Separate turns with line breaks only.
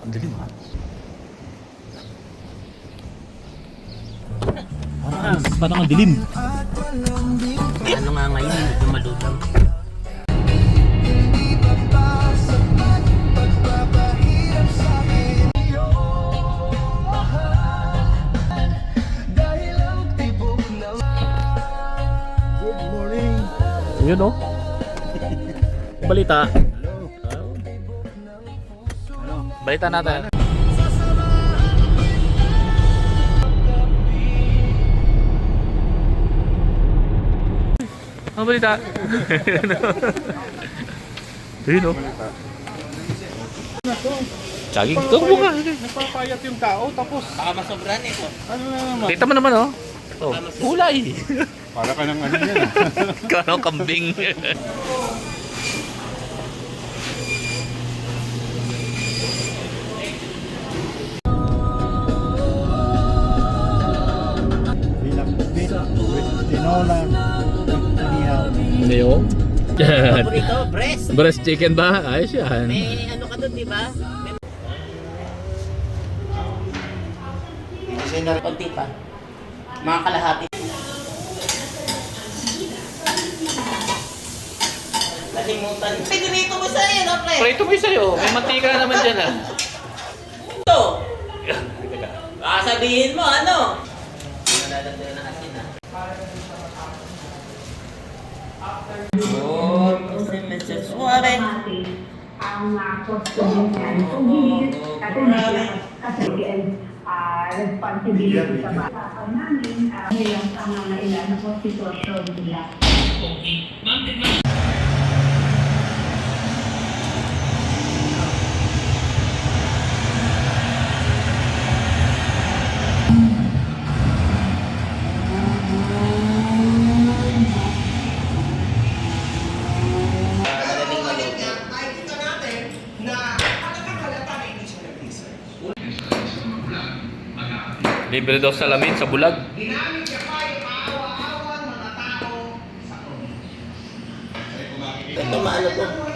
Ang dilim ha. Parang ang dilim.
Ano nga ngayon, medyo malulaw.
Good morning. Yun o. Balita. Balita natin. Ang balita. Yun o. Saging. Tubo nga.
Nagpapayat yung tao tapos
Baka masobran eh po.
ano na naman?
Kita mo naman oh. Oh, kulay.
Para ka ng ano yan ah.
Kano kambing.
Tinola.
Neo.
Paborito, breast.
Breast chicken ba? Ayos yan.
May ano ka doon, di ba? May konti pa. Mga kalahati. Nalimutan. Pinirito mo sa'yo, no, pre?
Prito mo sa'yo. May mantika naman dyan ah.
Ito. Baka sabihin mo, ano? Nalalagyan ng asin, ha? Oh, kasi medyo suwari.
Ang costume niyan, kung kasi responsibility sa bata namin, nilang pangangailan na po sitwasyon nila.
Madaling maluto.
Makikita natin na talagang halata na hindi siya nag-research.
Libre daw salamin sa bulag.
Ginamit niya pa yung maawa-awa ng mga tao sa COVID.
Ito maano to.